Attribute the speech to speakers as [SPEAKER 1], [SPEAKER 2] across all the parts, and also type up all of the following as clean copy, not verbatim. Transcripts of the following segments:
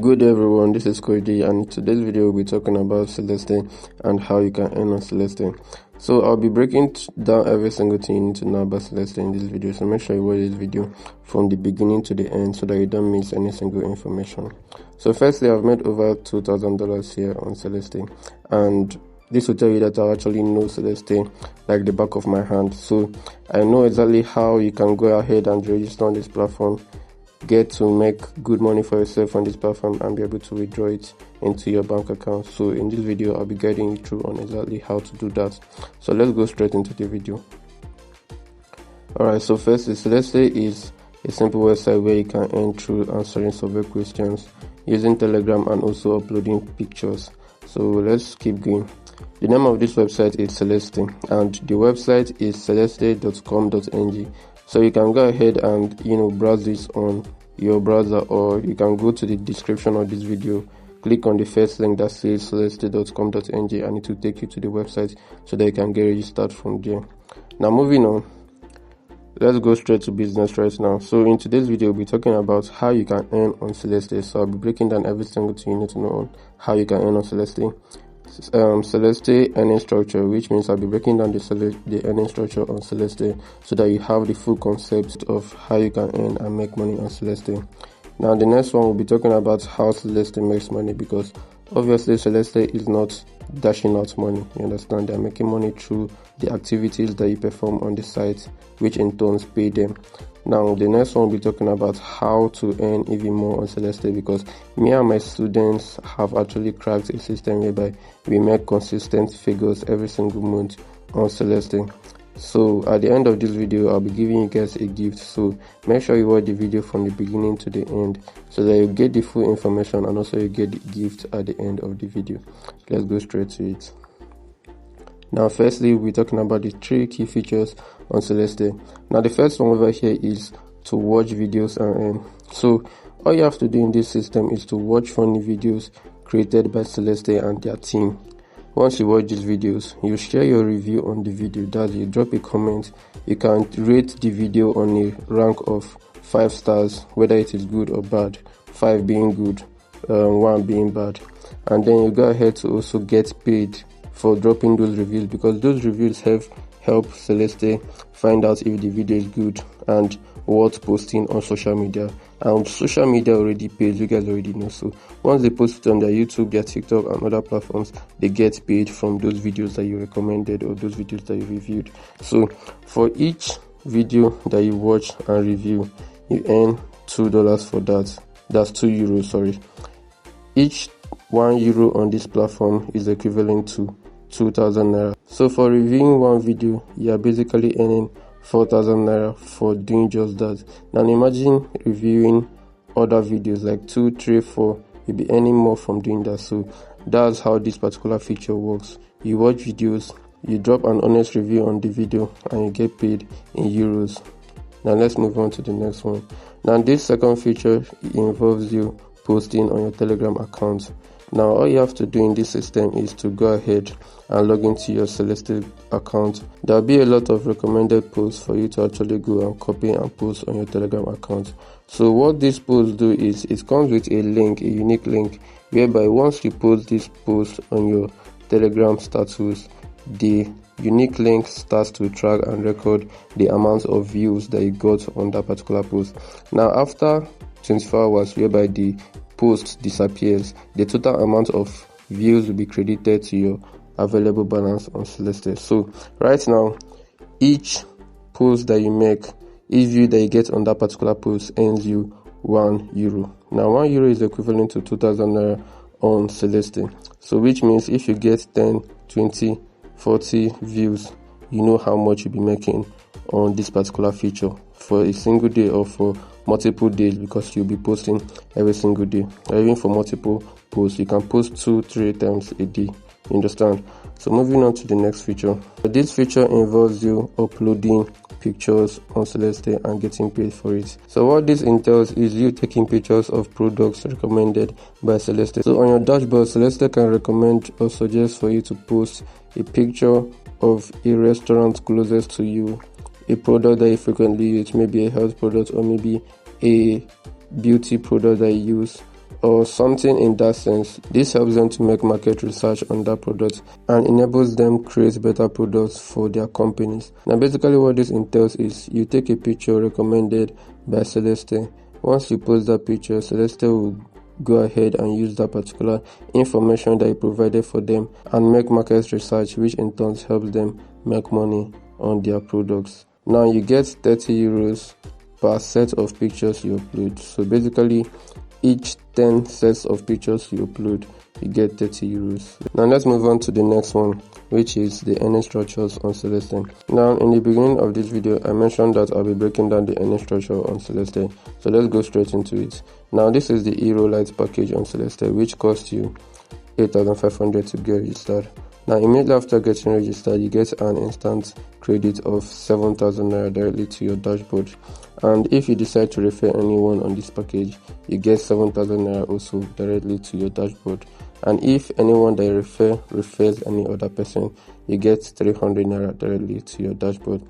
[SPEAKER 1] Good day everyone, this is Koji, and in today's video we'll be talking about Celeste and how you can earn on Celeste. So I'll be breaking down every single thing you need to know about Celeste in this video, so make sure you watch this video from the beginning to the end so that you don't miss any single information. So firstly, I've made over $2,000 here on Celeste, and this will tell you that I actually know Celeste like the back of my hand. So I know exactly how you can go ahead and register on this platform, get to make good money for yourself on this platform, and be able to withdraw it into your bank account. So in this video I'll be guiding you through on exactly how to do that. So let's go straight into the video. Alright, so firstly, Celeste is a simple website where you can earn through answering survey questions, using Telegram, and also uploading pictures. So let's keep going. The name of this website is Celeste, and the website is celeste.com.ng. So you can go ahead and browse this on your browser, or you can go to the description of this video, click on the first link that says celeste.com.ng, and it will take you to the website so that you can get registered from there. Now moving on, let's go straight to business right now. So in today's video we'll be talking about how you can earn on Celeste. So I'll be breaking down every single thing you need to know on how you can earn on Celeste. Celeste earning structure, which means I'll be breaking down the earning structure on Celeste so that you have the full concept of how you can earn and make money on Celeste. Now the next one we'll be talking about how Celeste makes money, because obviously Celeste is not dashing out money, you understand. They're making money through the activities that you perform on the site, which in turn pay them. Now the next one we'll be talking about how to earn even more on Celeste, because me and my students have actually cracked a system whereby we make consistent figures every single month on Celeste. So at the end of this video I'll be giving you guys a gift, so make sure you watch the video from the beginning to the end so that you get the full information and also you get the gift at the end of the video. Let's go straight to it. Now firstly, we're talking about the 3 key features on Celeste. Now the first one over here is to watch videos and earn. So all you have to do in this system is to watch funny videos created by Celeste and their team. Once you watch these videos, you share your review on the video. That you drop a comment. You can rate the video on a rank of 5 stars, whether it is good or bad, 5 being good, 1 being bad, and then you go ahead to also get paid for dropping those reviews, because those reviews help Celeste find out if the video is good and worth posting on social media. And social media already pays, you guys already know. So once they post it on their YouTube, their TikTok, and other platforms, they get paid from those videos that you recommended or those videos that you reviewed. So for each video that you watch and review, you earn $2 for that. That's €2, sorry. Each €1 on this platform is equivalent to 2,000 naira. So for reviewing one video, you are basically earning 4,000 naira for doing just that. Now imagine reviewing other videos like 2, 3, 4, you'll be earning more from doing that. So that's how this particular feature works. You watch videos, you drop an honest review on the video, and you get paid in euros. Now let's move on to the next one. Now this second feature involves you posting on your Telegram account. Now all you have to do in this system is to go ahead and log into your Celeste account. There will be a lot of recommended posts for you to actually go and copy and post on your Telegram account. So what these posts do is it comes with a link, a unique link, whereby once you post this post on your Telegram status, the unique link starts to track and record the amount of views that you got on that particular post. Now after 24 hours, whereby the post disappears, the total amount of views will be credited to your available balance on Celeste. So right now, each post that you make, each view that you get on that particular post earns you €1. Now €1 is equivalent to 2,000 naira on Celeste. So which means if you get 10, 20, 40 views, you know how much you'll be making on this particular feature for a single day or for multiple days, because you'll be posting every single day, or even for multiple posts. You can post 2-3 times a day, you understand. So moving on to the next feature. This feature involves you uploading pictures on Celeste and getting paid for it. So what this entails is you taking pictures of products recommended by Celeste. So on your dashboard, Celeste can recommend or suggest for you to post a picture of a restaurant closest to you, a product that you frequently use, maybe a health product or maybe a beauty product that you use, or something in that sense. This helps them to make market research on that product and enables them create better products for their companies. Now basically what this entails is you take a picture recommended by Celeste. Once you post that picture, Celeste will go ahead and use that particular information that you provided for them and make market research, which in turn helps them make money on their products. Now you get 30 euros per set of pictures you upload. So basically each 10 sets of pictures you upload, you get 30 euros. Now let's move on to the next one, which is the earning structures on Celeste. Now in the beginning of this video I mentioned that I'll be breaking down the earning structure on Celeste, so let's go straight into it. Now this is the Hero Lite package on Celeste, which costs you 8,500 to get registered. Now immediately after getting registered, you get an instant credit of 7,000 naira directly to your dashboard, and if you decide to refer anyone on this package, you get 7,000 naira also directly to your dashboard. And if anyone that you refer refers any other person, you get 300 naira directly to your dashboard.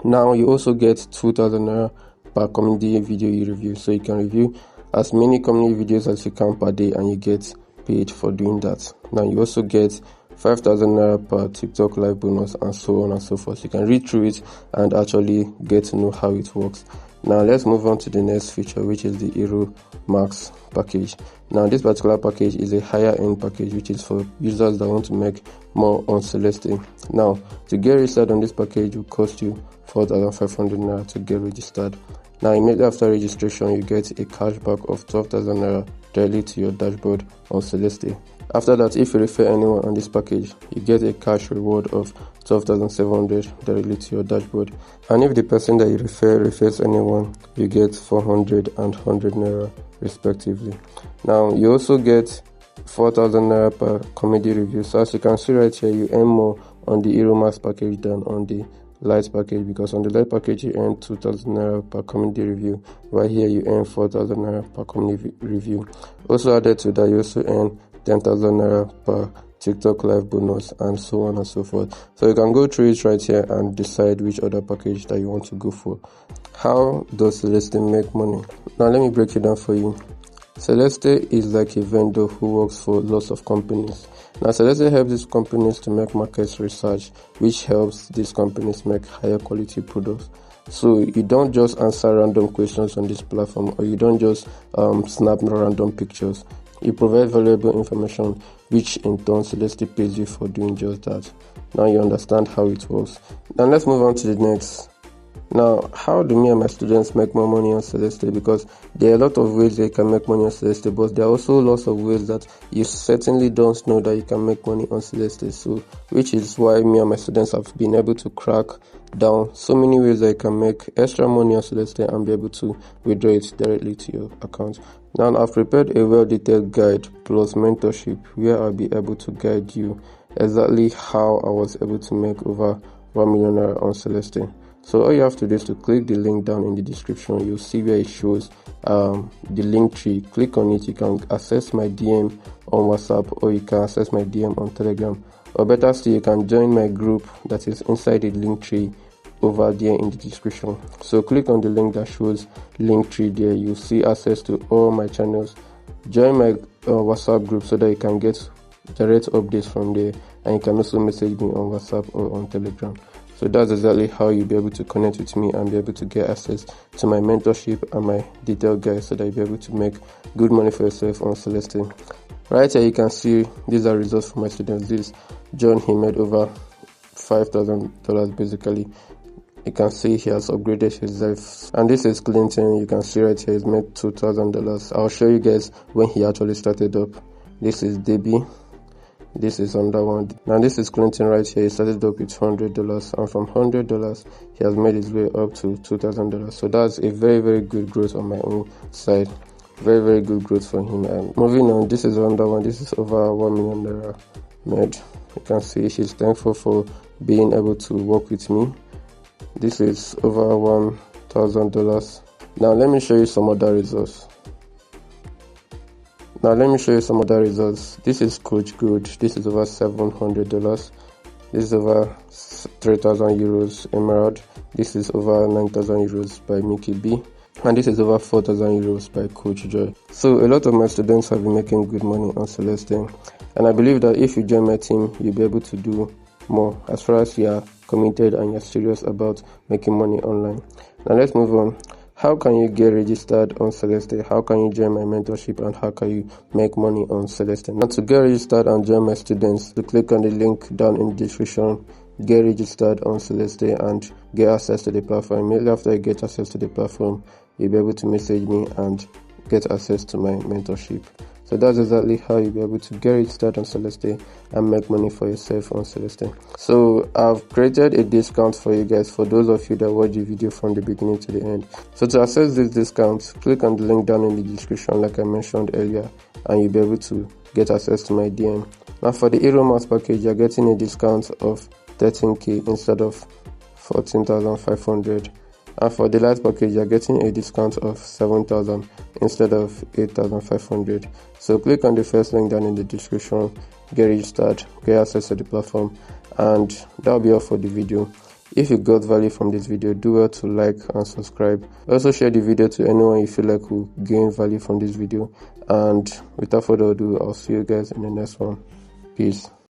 [SPEAKER 1] Now you also get 2,000 naira per community video you review, so you can review as many community videos as you can per day and you get paid for doing that. Now you also get 5,000 naira per TikTok live bonus, and so on and so forth. You can read through it and actually get to know how it works. Now let's move on to the next feature, which is the Hero Max package. Now this particular package is a higher end package, which is for users that want to make more on Celeste. Now to get registered on this package will cost you 4,500 naira to get registered. Now immediately after registration, you get a cashback of 12,000 naira directly to your dashboard on Celeste. After that, if you refer anyone on this package, you get a cash reward of 12,700 directly to your dashboard. And if the person that you refer refers anyone, you get 400 and 100 naira respectively. Now you also get 4,000 naira per comedy review. So as you can see right here, you earn more on the Hero Max package than on the Lite package, because on the Lite package you earn 2,000 naira per comedy review, while here you earn 4,000 naira per comedy review. Also added to that, you also earn 10,000 naira per TikTok live bonus, and so on and so forth. So you can go through it right here and decide which other package that you want to go for. How does Celeste make money? Now let me break it down for you. Celeste is like a vendor who works for lots of companies. Now Celeste helps these companies to make market research, which helps these companies make higher quality products. So you don't just answer random questions on this platform, or you don't just snap random pictures. You provide valuable information, which in turn Celeste pays you for doing just that. Now you understand how it works. Now let's move on to the next. Now, how do me and my students make more money on Celeste? Because there are a lot of ways they can make money on Celeste, but there are also lots of ways that you certainly don't know that you can make money on Celeste. So, which is why me and my students have been able to crack down so many ways that you can make extra money on Celeste and be able to withdraw it directly to your account. Now, I've prepared a well-detailed guide plus mentorship where I'll be able to guide you exactly how I was able to make over 1 million naira on Celeste. So all you have to do is to click the link down in the description. You'll see where it shows the link tree. Click on it. You can access my DM on WhatsApp, or you can access my DM on Telegram, or better still, you can join my group that is inside the link tree over there in the description. So click on the link that shows link tree there. You'll see access to all my channels. Join my WhatsApp group so that you can get direct updates from there, and you can also message me on WhatsApp or on Telegram. So that's exactly how you'll be able to connect with me and be able to get access to my mentorship and my detailed guide, so that you'll be able to make good money for yourself on Celeste. Right here you can see these are results for my students. This John, he made over $5,000 basically. You can see he has upgraded his life. And this is Clinton. You can see right here he's made $2,000. I'll show you guys when he actually started up. This is Debbie. This is on that one. Now this is Clinton right here. He started up with $100, and from $100 he has made his way up to $2,000. So that's a very, very good growth on my own side. Very, very good growth for him. And moving on, this is on that one. This is over 1 million naira made. You can see she's thankful for being able to work with me. This is over $1,000. Now let me show you some other results. This is Coach Good. This is over $700. This is over 3,000 euros Emerald. This is over 9,000 euros by Mickey B. and this is over 4,000 euros by Coach Joy. So a lot of my students have been making good money on Celeste, and I believe that if you join my team, you'll be able to do more as far as you are committed and you're serious about making money online. Now let's move on. How can you get registered on Celeste? How can you join my mentorship, and how can you make money on Celeste? Now to get registered and join my students, to click on the link down in the description, get registered on Celeste and get access to the platform. Immediately after you get access to the platform, you'll be able to message me and get access to my mentorship. So that's exactly how you'll be able to get registered on Celeste and make money for yourself on Celeste. So I've created a discount for you guys, for those of you that watch the video from the beginning to the end. So to access this discount, click on the link down in the description like I mentioned earlier, and you'll be able to get access to my DM. Now for the Hero Max package, you're getting a discount of 13k instead of 14,500. And for the light package, you're getting a discount of 7,000 instead of 8,500. So click on the first link down in the description, get registered, get access to the platform, and that'll be all for the video. If you got value from this video, do well to like and subscribe. Also share the video to anyone you feel like will gain value from this video. And without further ado, I'll see you guys in the next one. Peace.